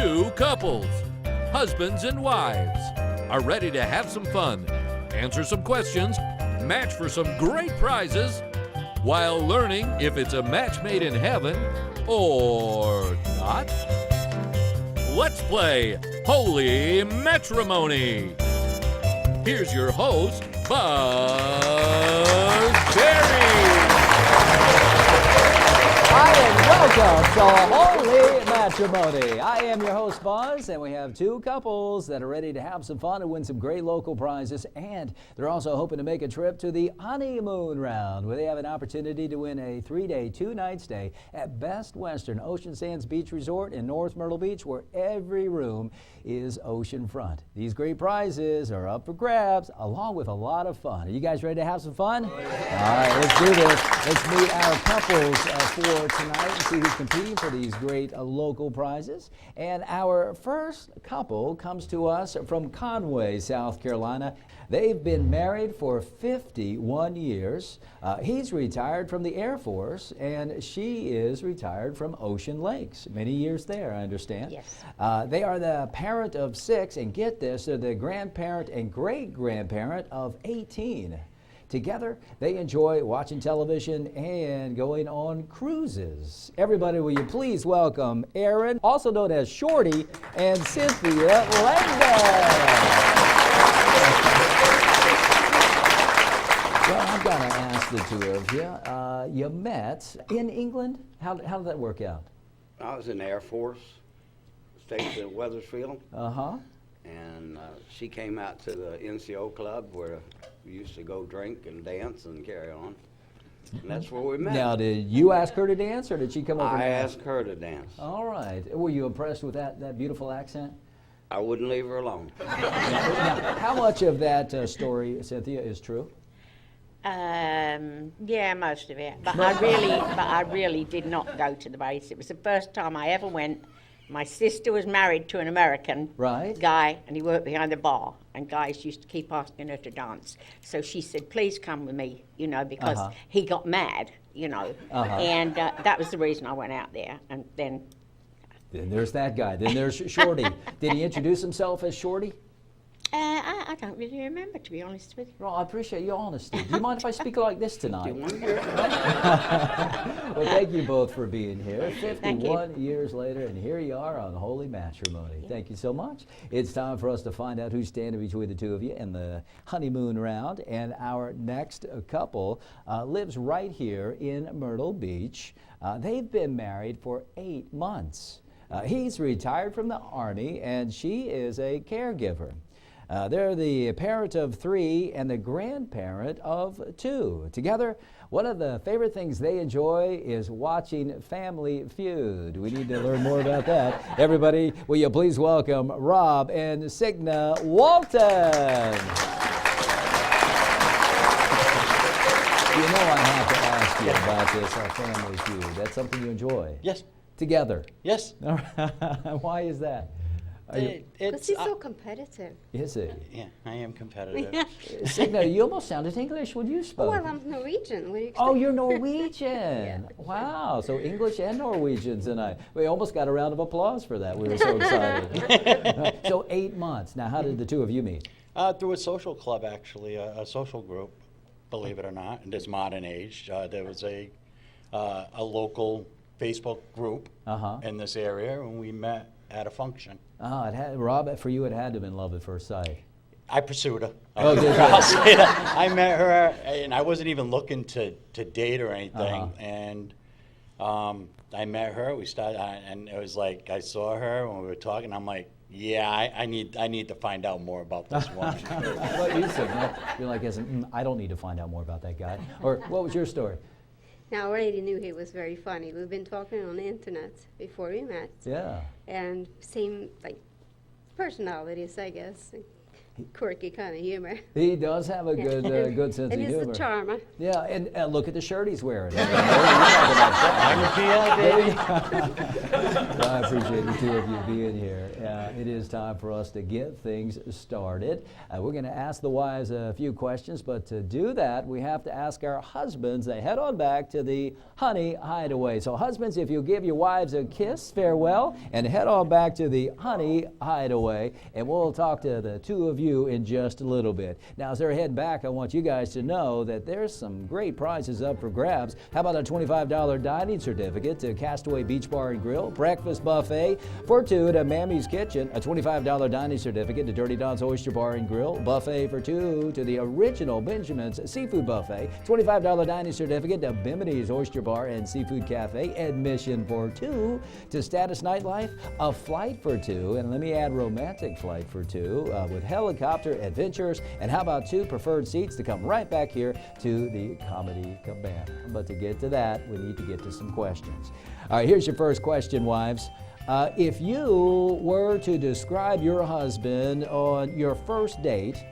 two couples, husbands and wives, are ready to have some fun, answer some questions, match for some great prizes, while learning if it's a match made in heaven or not. Let's play Holy Matrimony. Here's your host, Buzz Terry. Hi and welcome to Holy Matrimony. I am your host, Buzz, and we have two couples that are ready to have some fun and win some great local prizes, and they're also hoping to make a trip to the honeymoon round, where they have an opportunity to win a 3-day, 2-night stay at Best Western Ocean Sands Beach Resort in North Myrtle Beach, where every room is oceanfront. These great prizes are up for grabs, along with a lot of fun. Are you guys ready to have some fun? All right, let's do this. Let's meet our couples for tonight and see who's competing for these great local prizes. And our first couple comes to us from Conway, South Carolina. They've been married for 51 years. He's retired from the Air Force, and she is retired from Ocean Lakes. Many years there, I understand. Yes. They are the parent of 6, and get this, they're the grandparent and great-grandparent of 18. Together, they enjoy watching television and going on cruises. Everybody, will you please welcome Aaron, also known as Shorty, and Cynthia Langdon. Well, I've got to ask the two of you. You met in England. How did that work out? I was in the Air Force, stationed at Weathersfield. Uh-huh. And she came out to the NCO club where we used to go drink and dance and carry on. And that's where we met. Now, did you ask her to dance, or did she come over? I asked her to dance. All right. Were you impressed with that beautiful accent? I wouldn't leave her alone. Now, how much of that story, Cynthia, is true? Yeah, most of it. But I really did not go to the base. It was the first time I ever went. My sister was married to an American guy, and he worked behind the bar, and guys used to keep asking her to dance. So she said, please come with me, because he got mad, and that was the reason I went out there. And then there's that guy. Then there's Shorty. Did he introduce himself as Shorty? I don't really remember, to be honest with you. Well, I appreciate your honesty. Do you mind if I speak like this tonight? Well, thank you both for being here. 51 years later, and here you are on Holy Matrimony. Yeah. Thank you so much. It's time for us to find out who's standing between the two of you in the honeymoon round. And our next couple lives right here in Myrtle Beach. They've been married for 8 months. He's retired from the Army, and she is a caregiver. They're the parent of 3 and the grandparent of 2. Together, one of the favorite things they enjoy is watching Family Feud. We need to learn more about that. Everybody, will you please welcome Rob and Signe Walton. You know I have to ask you about this, our Family Feud. That's something you enjoy? Yes. Together? Yes. Why is that? Because he's so competitive. Is it? Yeah, I am competitive. Signe, you almost sounded English when you spoke. Oh, well, I'm Norwegian. What do you expect? Oh, you're Norwegian. Wow, so English and Norwegian tonight. We almost got a round of applause for that. We were so excited. So 8 months. Now, how did the two of you meet? Through a social club, actually, a social group, believe it or not, in this modern age. There was a local Facebook group in this area, and we met at a function. Rob, for you, it had to have been love at first sight. I pursued her. Oh, did you? I met her, and I wasn't even looking to date or anything. And I met her. We started, and it was like I saw her when we were talking. I'm like, yeah, I need to find out more about this woman. How about you, Signe? You're like, I don't need to find out more about that guy. Or what was your story? Now, I already knew he was very funny. We've been talking on the internet before we met. Yeah. And same, like, personalities, I guess. quirky kind of humor. He does have a good, good sense of And humor. he's a charmer. Yeah, and look at the shirt he's wearing. I appreciate the two of you being here. It is time for us to get things started. We're going to ask the wives a few questions, but to do that, we have to ask our husbands to head on back to the Honey Hideaway. So husbands, if you'll give your wives a kiss, farewell, and head on back to the Honey Hideaway, and we'll talk to the two of you in just a little bit. Now, as they're heading back, I want you guys to know that there's some great prizes up for grabs. How about a $25 dining certificate to Castaway Beach Bar and Grill, breakfast buffet for two to Mammy's Kitchen, a $25 dining certificate to Dirty Don's Oyster Bar and Grill, buffet for two to the original Benjamin's Seafood Buffet, $25 dining certificate to Bimini's Oyster Bar and Seafood Cafe, admission for two to Status Nightlife, a flight for two, and let me add romantic flight for two with helicopter adventures, and how about two preferred seats to come right back here to the Comedy Cabana. But to get to that, we need to get to some questions. All right, here's your first question, wives. If you were to describe your husband on your first date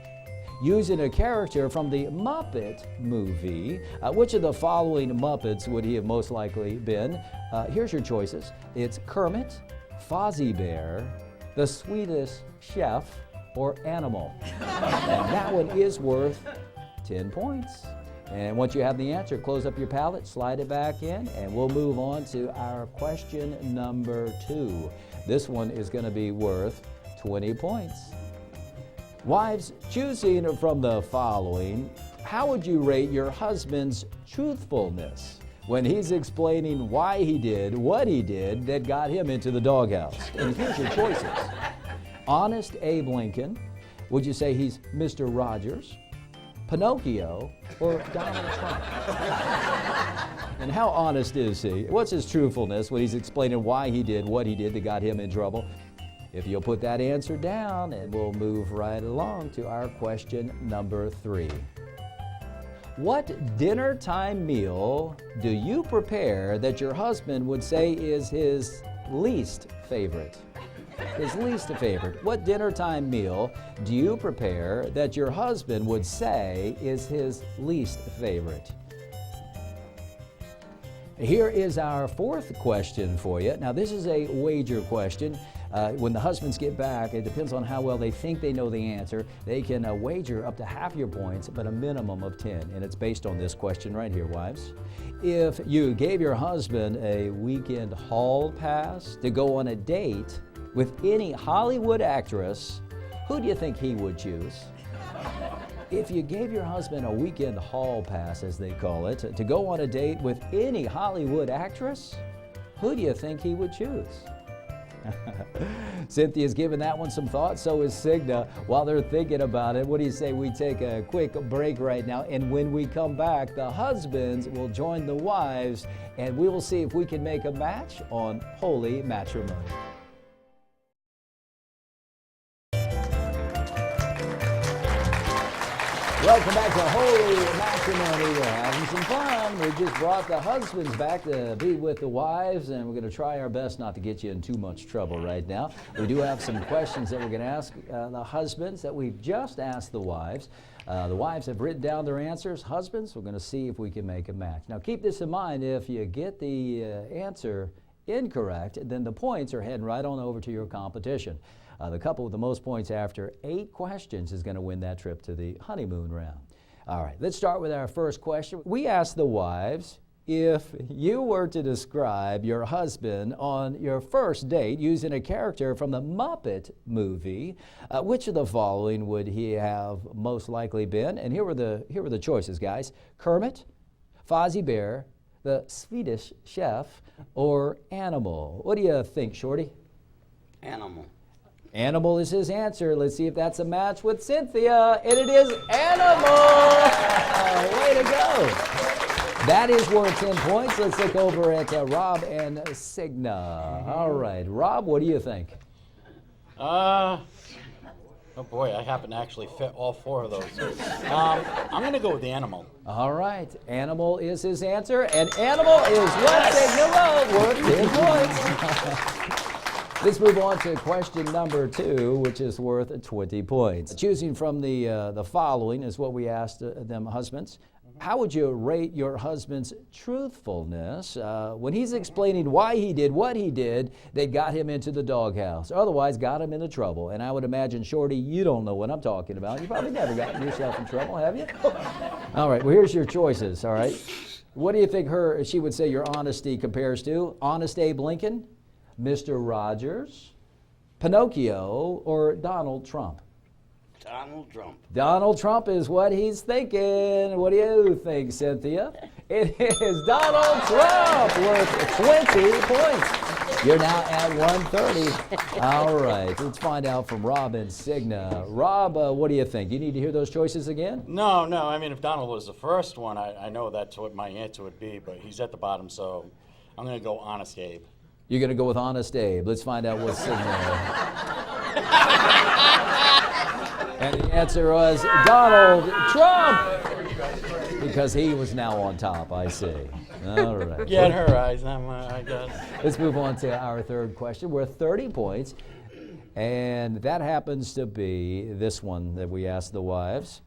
using a character from the Muppet movie, which of the following Muppets would he have most likely been? Here's your choices. It's Kermit, Fozzie Bear, the Swedish Chef, or Animal. And that one is worth 10 points. And once you have the answer, close up your palette, slide it back in, and we'll move on to our question number 2. This one is going to be worth 20 points. Wives, choosing from the following, how would you rate your husband's truthfulness when he's explaining why he did what he did that got him into the doghouse? And here's your choices. Honest Abe Lincoln, would you say he's Mr. Rogers, Pinocchio, or Donald Trump? And how honest is he? What's his truthfulness when he's explaining why he did what he did that got him in trouble? If you'll put that answer down, and we'll move right along to our question number 3. What dinner time meal do you prepare that your husband would say is his least favorite? His least favorite. What dinner time meal do you prepare that your husband would say is his least favorite? Here is our fourth question for you. Now, this is a wager question. When the husbands get back, it depends on how well they think they know the answer. They can wager up to half your points, but a minimum of 10. And it's based on this question right here, wives. If you gave your husband a weekend hall pass to go on a date with any Hollywood actress, who do you think he would choose? If you gave your husband a weekend hall pass, as they call it, to go on a date with any Hollywood actress, who do you think he would choose? Cynthia's giving that one some thought, so is Signe. While they're thinking about it, what do you say we take a quick break right now, and when we come back, the husbands will join the wives, and we will see if we can make a match on Holy Matrimony. Welcome back to Holy Matrimony. We're having some fun. We just brought the husbands back to be with the wives, and we're going to try our best not to get you in too much trouble right now. We do have some questions that we're going to ask the husbands that we've just asked the wives. The wives have written down their answers. Husbands, we're going to see if we can make a match. Now, keep this in mind. If you get the answer incorrect, then the points are heading right on over to your competition. The couple with the most points after 8 questions is going to win that trip to the honeymoon round. All right, let's start with our first question. We asked the wives, if you were to describe your husband on your first date using a character from the Muppet movie, which of the following would he have most likely been? And here were the choices, guys. Kermit, Fozzie Bear, the Swedish Chef, or Animal. What do you think, Shorty? Animal. Animal is his answer. Let's see if that's a match with Cynthia. And it is Animal! Way to go. That is worth 10 points. Let's look over at Rob and Signe. All right. Rob, what do you think? Oh boy, I happen to actually fit all 4 of those. I'm going to go with the Animal. All right. Animal is his answer. And Animal is what Signe wrote, worth 10 points. Let's move on to question number 2, which is worth 20 points. Choosing from the following is what we asked them husbands. How would you rate your husband's truthfulness when he's explaining why he did what he did that got him into the doghouse, otherwise got him into trouble? And I would imagine, Shorty, you don't know what I'm talking about. You probably never gotten yourself in trouble, have you? All right, well, here's your choices, all right? What do you think she would say your honesty compares to? Honest Abe Lincoln, Mr. Rogers, Pinocchio, or Donald Trump? Donald Trump. Donald Trump is what he's thinking. What do you think, Cynthia? It is Donald Trump, worth 20 points. You're now at 130. All right, let's find out from Rob and Signe. Rob, what do you think? You need to hear those choices again? No. I mean, if Donald was the first one, I know that's what my answer would be, but he's at the bottom, so I'm going to go Honest Abe. You're going to go with Honest Abe. Let's find out what Signe. And the answer was Donald Trump, because he was now on top, I see. All right. Yeah, in her eyes, not mine, I guess. Let's move on to our third question. We're 30 points, and that happens to be this one that we asked the wives.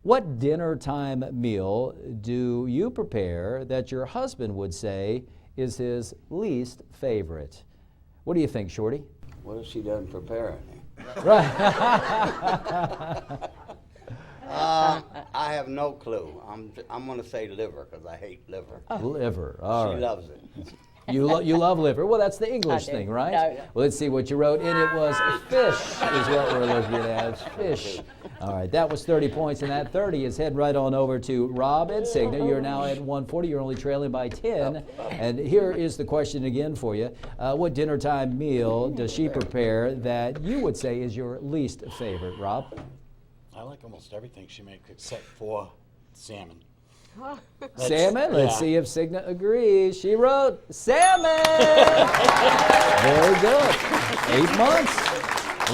What dinner time meal do you prepare that your husband would say is his least favorite? What do you think, Shorty? What if she doesn't prepare anything? Right. I have no clue. I'm going to say liver because I hate liver. Liver. All right. She loves it. You love liver. Well, that's the English thing, right? No. Well, let's see what you wrote. And it was fish is what we're looking at. Fish. All right, that was 30 points, and that 30 is heading right on over to Rob and Signe. You're now at 140. You're only trailing by 10. And here is the question again for you. What dinner time meal does she prepare that you would say is your least favorite, Rob? I like almost everything she makes except for salmon. Salmon? Let's see if Signe agrees. She wrote salmon! Very good. 8 months.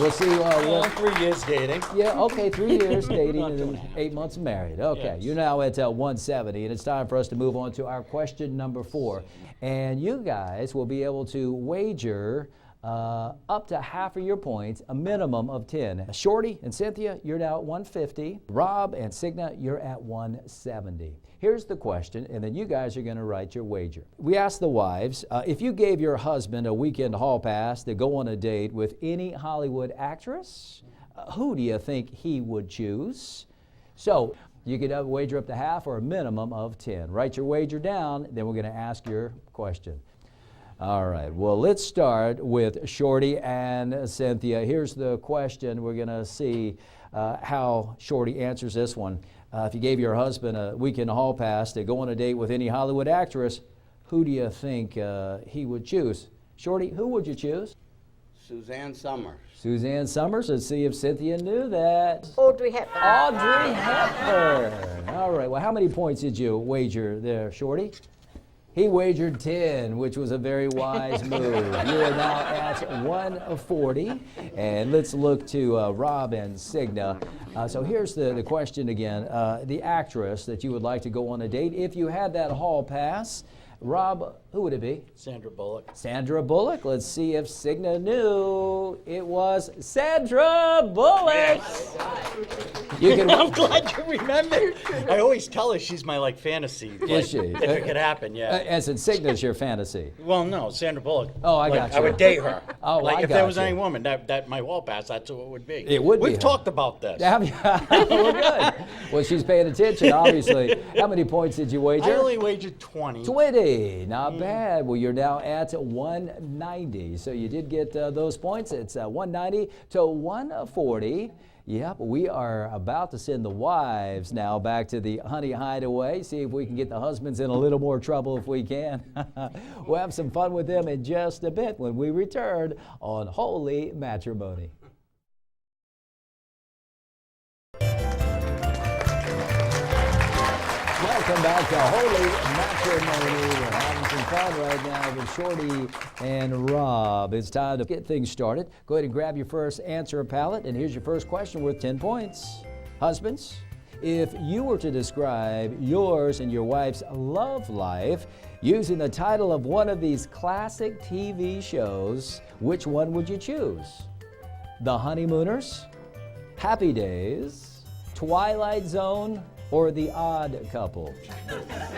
We'll see. 3 years dating. Yeah, okay, 3 years dating Not and 2.5. 8 months married. Okay, Yes. You're now at 170, and it's time for us to move on to our question number 4. And you guys will be able to wager up to half of your points, a minimum of 10. Shorty and Cynthia, you're now at 150. Rob and Signe, you're at 170. Here's the question, and then you guys are going to write your wager. We asked the wives, if you gave your husband a weekend hall pass to go on a date with any Hollywood actress, who do you think he would choose? So you could wager up to half or a minimum of 10. Write your wager down, then we're going to ask your question. All right, well, let's start with Shorty and Cynthia. Here's the question. We're going to see how Shorty answers this one. If you gave your husband a weekend hall pass to go on a date with any Hollywood actress, who do you think he would choose? Shorty, who would you choose? Suzanne Summers. Suzanne Summers. Let's see if Cynthia knew that. Audrey Hepburn. Audrey Hepburn. All right, well, how many points did you wager there, Shorty? He wagered 10, which was a very wise move. You are now at 140. And let's look to Rob and Signe. So here's the question again. The actress that you would like to go on a date, if you had that hall pass, Rob, who would it be? Sandra Bullock. Sandra Bullock. Let's see if Signe knew. It was Sandra Bullock. Yes. I'm glad you remembered. I always tell her she's my fantasy. Is she? If it could happen, yeah. As in Signe's your fantasy. Well, no, Sandra Bullock. Oh, I got you. I would date her. Oh, I if got there was you. any woman that my wall pass, that's who it would be. It would be We've her. talked about this. Well, good. Well, she's paying attention, obviously. How many points did you wager? I only wagered 20. 20. Not bad. Well, you're now at 190. So you did get those points. It's 190 to 140. Yep, we are about to send the wives now back to the honey hideaway, see if we can get the husbands in a little more trouble if we can. We'll have some fun with them in just a bit when we return on Holy Matrimony. Welcome back to Holy Matrimony. We're having some fun right now with Shorty and Rob. It's time to get things started. Go ahead and grab your first answer palette, and here's your first question worth 10 points. Husbands, If you were to describe yours and your wife's love life using the title of one of these classic TV shows, which one would you choose? The Honeymooners, Happy Days, Twilight Zone, or The Odd Couple?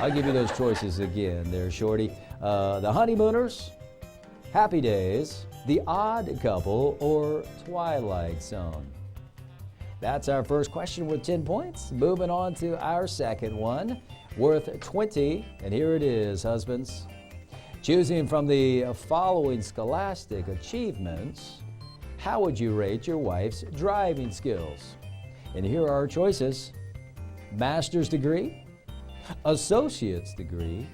I'll give you those choices again there, Shorty. The Honeymooners, Happy Days, The Odd Couple, or Twilight Zone? That's our first question with 10 points. Moving on to our second one, worth 20. And here it is, husbands. Choosing from the following scholastic achievements, how would you rate your wife's driving skills? And here are our choices: master's degree, associate's degree,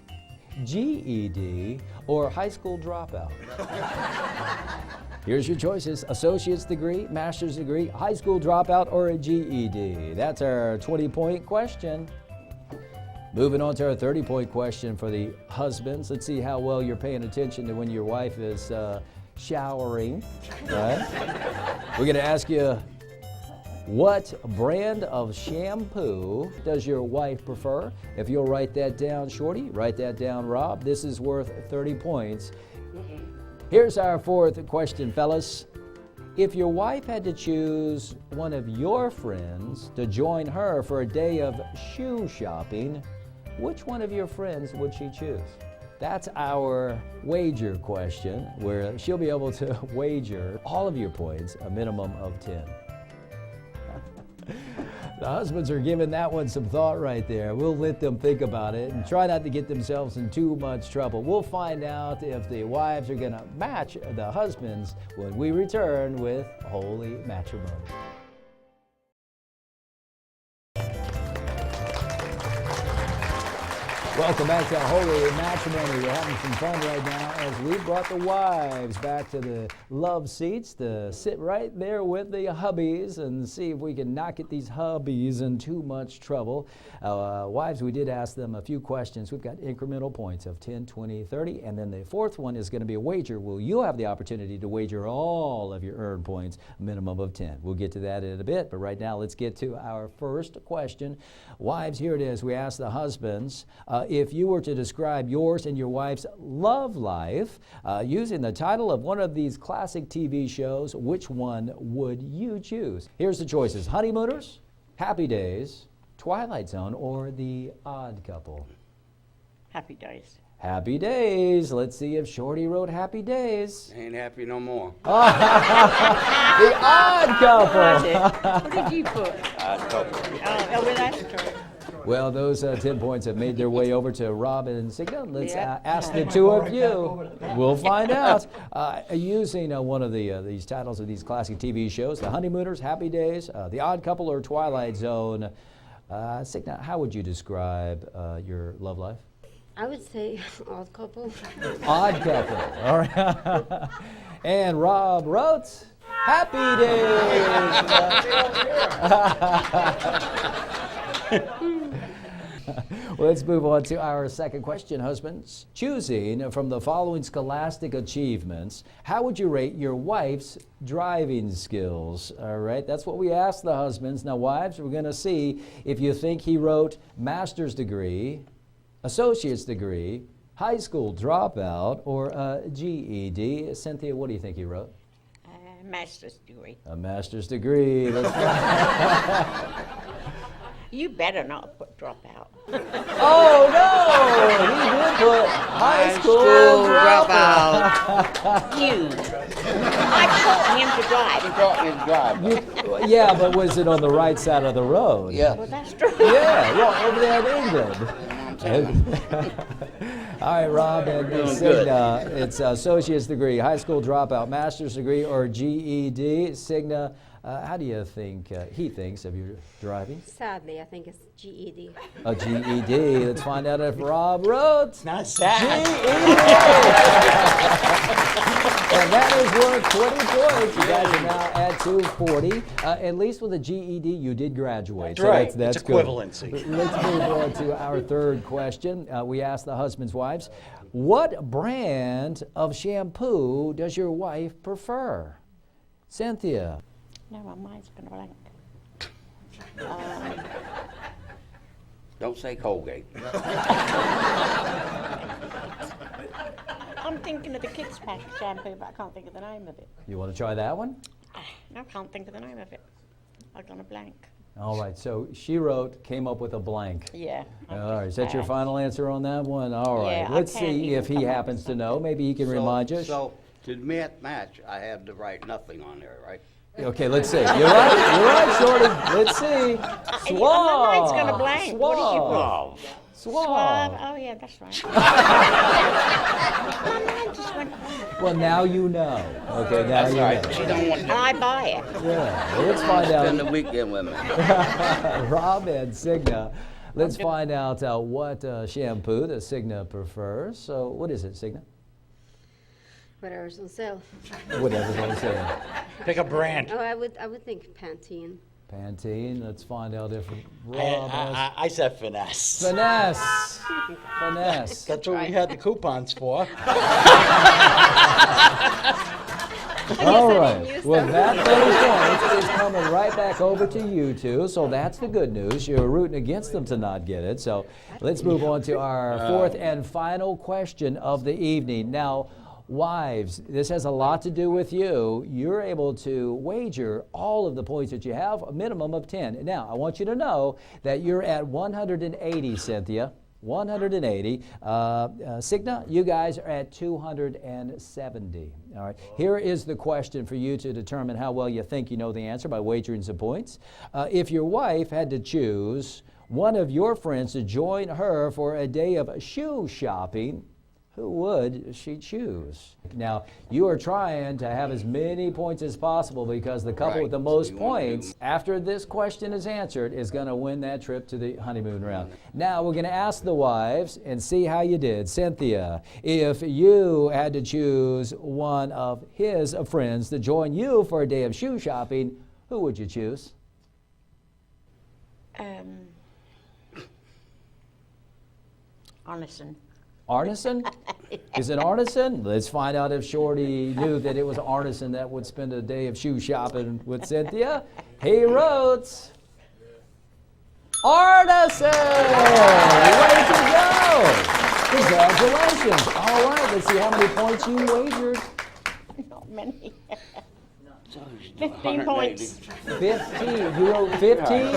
GED, or high school dropout. Here's your choices: associate's degree, master's degree, high school dropout, or a GED. That's our 20-point question. Moving on to our 30-point question for the husbands. Let's see how well you're paying attention to when your wife is showering. Right? We're going to ask you, what brand of shampoo does your wife prefer? If you'll write that down, Shorty, write that down, Rob. This is worth 30 points. Here's our fourth question, fellas. If your wife had to choose one of your friends to join her for a day of shoe shopping, which one of your friends would she choose? That's our wager question, where she'll be able to wager all of your points, a minimum of 10. The husbands are giving that one some thought right there. We'll let them think about it and try not to get themselves in too much trouble. We'll find out if the wives are going to match the husbands when we return with Holy Matrimony. Welcome back to Holy Matrimony. We're having some fun right now as we brought the wives back to the love seats to sit right there with the hubbies and see if we can not get these hubbies in too much trouble. Wives, we did ask them a few questions. We've got incremental points of 10, 20, 30, and then the fourth one is going to be a wager. Well, you'll have the opportunity to wager all of your earned points, a minimum of 10. We'll get to that in a bit, but right now let's get to our first question. Wives, here it is. We asked the husbands, if you were to describe yours and your wife's love life using the title of one of these classic TV shows, which one would you choose? Here's the choices: Honeymooners, Happy Days, Twilight Zone, or The Odd Couple? Happy Days. Happy Days. Let's see if Shorty wrote Happy Days. Ain't happy no more. The Odd Couple. What did you put? Odd Couple. Oh, well, that's true. Well, those 10 points have made their way over to Rob and Signe. Let's ask the two of you. We'll find out. Using one of these titles of these classic TV shows, The Honeymooners, Happy Days, The Odd Couple, or Twilight Zone. Signe, how would you describe your love life? I would say Odd Couple. Odd Couple. All right. And Rob wrote Happy Days. Let's move on to our second question, husbands. Choosing from the following scholastic achievements, how would you rate your wife's driving skills? All right, that's what we asked the husbands. Now, wives, we're going to see if you think he wrote master's degree, associate's degree, high school dropout, or a GED. Cynthia, what do you think he wrote? Master's degree. A master's degree. You better not put dropout. Oh, no! He did put high school dropout. You. I taught him to drive. Yeah, but was it on the right side of the road? Yeah. Well, that's true. Yeah, well, over there in England. All right, Rob and Signe, it's associate's degree, high school dropout, master's degree, or GED. Signe, how do you think he thinks of your driving? Sadly, I think it's GED. A GED. Let's find out if Rob wrote. It's not sad. And that is worth 20 points. You guys are now at 240. At least with a GED, you did graduate. That's right. That's it's good. equivalency. Let's move on to our third question. We asked the husbands' wives, what brand of shampoo does your wife prefer? Cynthia. No, my mind's been blank. Don't say Colgate. I'm thinking of the kids' pack shampoo, but I can't think of the name of it. You want to try that one? No, I can't think of the name of it. I've gone a blank. All right, so she came up with a blank. Yeah. All right, is that your final answer on that one? All right, Yeah, let's I can't see even if he come up happens with to know. Maybe he can remind you. So to match, I have to write nothing on there, right? Okay, let's see. You're right, Shorty. Let's see. Swab. Mine's gone a blank. What did you put? Swab. Oh, yeah, that's right. My mind just went blank. Well, now you know. Okay, now That's you right. know. She don't want And I buy it. Yeah, well, let's find spend the out. weekend with me. Rob and Signe. Let's find out what shampoo the Signe prefers. So, what is it, Signe? Whatever's on sale. Whatever's on sale. Pick a brand. Oh, I would think Pantene. Pantene. Let's find out if Rob has I said finesse. finesse. Finesse. That's what we had the coupons for. All I right. didn't use Well, them. that 30 points is coming right back over to you two. So that's the good news. You're rooting against them to not get it. So let's move on to our fourth and final question of the evening. Now, wives, this has a lot to do with you. You're able to wager all of the points that you have, a minimum of 10. Now, I want you to know that you're at 180, Cynthia. 180. Signe, you guys are at 270. All right. Here is the question for you to determine how well you think you know the answer by wagering some points. If your wife had to choose one of your friends to join her for a day of shoe shopping, who would she choose? Now, you are trying to have as many points as possible because the couple with the most points, after this question is answered, is going to win that trip to the honeymoon round. Now, we're going to ask the wives and see how you did. Cynthia, if you had to choose one of his friends to join you for a day of shoe shopping, who would you choose? Arneson. Arneson? Is it Arneson? Let's find out if Shorty knew that it was Arneson that would spend a day of shoe shopping with Cynthia. He wrote Arneson! Way to go! Congratulations. All right, let's see how many points you wagered. Not many. 15 points. 15. You wrote 15? 15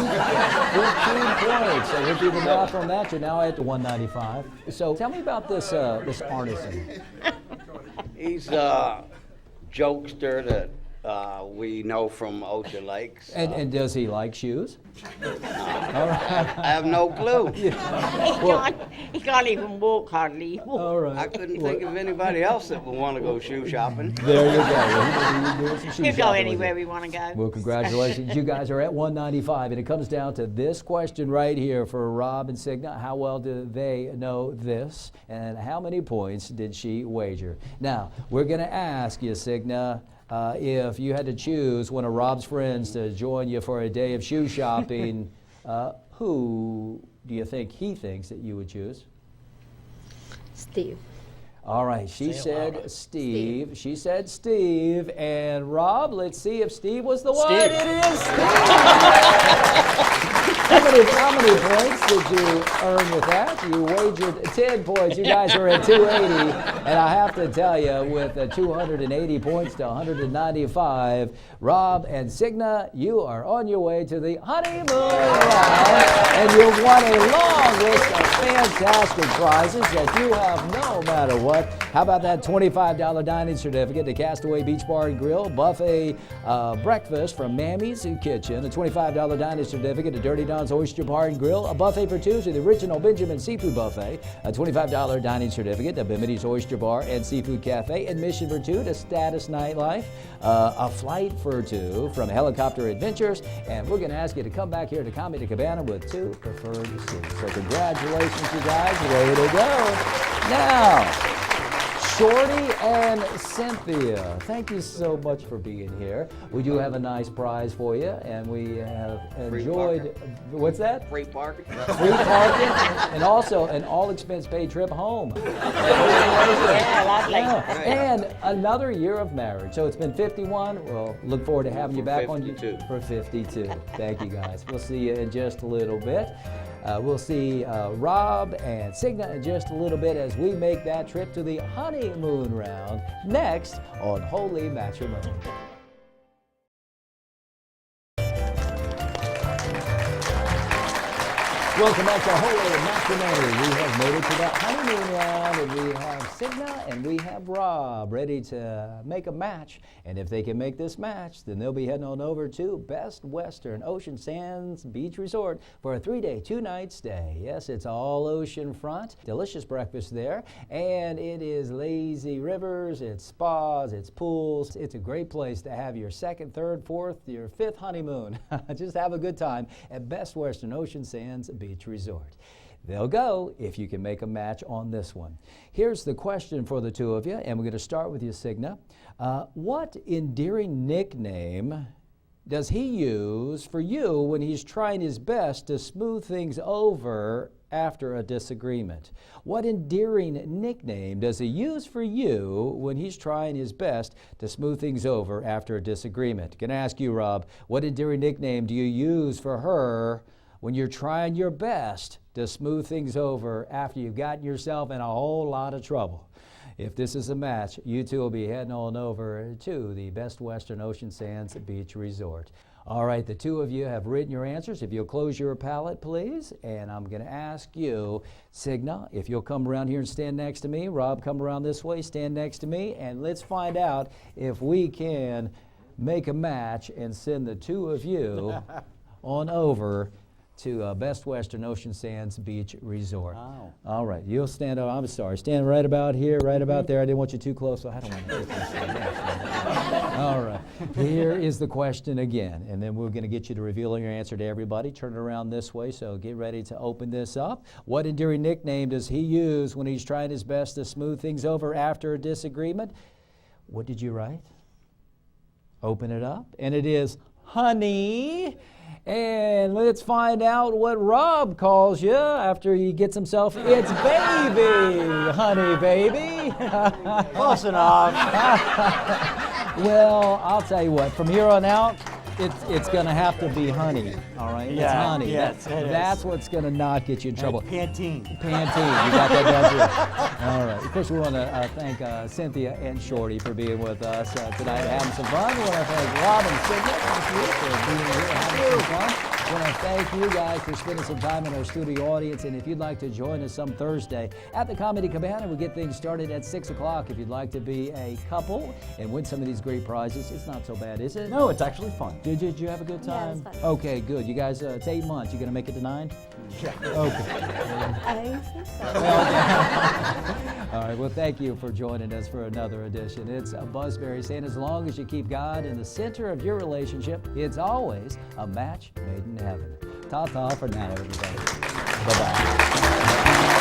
points. So we'll do the math on that. You're now at 195. So tell me about this Arneson. He's a jokester that we know from Ocean Lakes. And does he like shoes? I have no clue. He can't even walk hardly. All right. I couldn't think of anybody else that would want to go shoe shopping. There you go. Well, doing some shoe He'll go shopping with anywhere you. we want to go. Well, congratulations. You guys are at 195, and it comes down to this question right here for Rob and Signe. How well do they know this, and how many points did she wager? Now, we're going to ask you, Signe, if you had to choose one of Rob's friends to join you for a day of shoe shopping, who do you think he thinks that you would choose? Steve. All right, she said Steve. She said Steve. And Rob, let's see if Steve was the one. It is Steve. How many points did you earn with that? You wagered 10 points. You guys are at 280. And I have to tell you, with 280 points to 195, Rob and Signe, you are on your way to the honeymoon round. And you've won a long list of fantastic prizes that you have no matter what. How about that $25 dining certificate to Castaway Beach Bar and Grill, buffet breakfast from Mammy's Kitchen, a $25 dining certificate to Dirty Don's Oyster Bar and Grill, a buffet for two to the original Benjamin Seafood Buffet, a $25 dining certificate to Biminy's Oyster Bar and Seafood Cafe, admission for two to Status Nightlife, a flight for two from Helicopter Adventures, and we're going to ask you to come back here to Comedy Cabana with 2 preferred seats. So congratulations, you guys. Way to go. Now, Shorty and Cynthia, thank you so much for being here. We do have a nice prize for you, and we have enjoyed. What's that? Free parking. Free parking, and also an all-expense-paid trip home. Yeah, lovely. Yeah. And another year of marriage. So it's been 51. We'll look forward to having you back on 52. for 52. Thank you, guys. We'll see you in just a little bit. We'll see Rob and Signe in just a little bit as we make that trip to the honeymoon round next on Holy Matrimony. Welcome back to Holy Matrimony. We have made it to that honeymoon round, and we have Signe and we have Rob ready to make a match. And if they can make this match, then they'll be heading on over to Best Western Ocean Sands Beach Resort for a 3-day, 2-night stay. Yes, it's all oceanfront, delicious breakfast there, and it is lazy rivers, it's spas, it's pools. It's a great place to have your second, third, fourth, your fifth honeymoon. Just have a good time at Best Western Ocean Sands Beach Resort. They'll go if you can make a match on this one. Here's the question for the two of you, and we're going to start with you, Signe. What endearing nickname does he use for you when he's trying his best to smooth things over after a disagreement? What endearing nickname does he use for you when he's trying his best to smooth things over after a disagreement? Going to ask you, Rob, what endearing nickname do you use for her when you're trying your best to smooth things over after you've gotten yourself in a whole lot of trouble? If this is a match, you two will be heading on over to the Best Western Ocean Sands Beach Resort. All right, the two of you have written your answers. If you'll close your palette, please. And I'm going to ask you, Signe, if you'll come around here and stand next to me. Rob, come around this way, stand next to me. And let's find out if we can make a match and send the two of you on over to Best Western Ocean Sands Beach Resort. Wow. All right, you'll stand up. I'm sorry, stand right about here, right about there. I didn't want you too close, so I don't want to hit this. All right, here is the question again, and then we're going to get you to reveal your answer to everybody. Turn it around this way, so get ready to open this up. What endearing nickname does he use when he's trying his best to smooth things over after a disagreement? What did you write? Open it up, and it is honey. And let's find out what Rob calls you after he gets himself. It's baby, honey, baby. Close enough. Well, I'll tell you what, from here on out, it's going to have to be honey, all right? Yeah, it's honey. yes, That's what's going to not get you in trouble. Pantene. Pantene, you got that down too. All right. Of course, we want to thank Cynthia and Shorty for being with us tonight, having some fun. We want to thank Rob and Signe for being here, having some fun. I want to thank you guys for spending some time in our studio audience. And if you'd like to join us some Thursday at the Comedy Cabana, we'll get things started at 6 o'clock. If you'd like to be a couple and win some of these great prizes, it's not so bad, is it? No, it's actually fun. Did you have a good time? Yeah, it was fun. Okay, good. You guys, it's 8 months. You going to make it to 9? Yeah. Okay. I think so. All right, well, thank you for joining us for another edition. It's Buzzberry saying as long as you keep God in the center of your relationship, it's always a match made in heaven. Ta-ta for now, everybody. Bye-bye.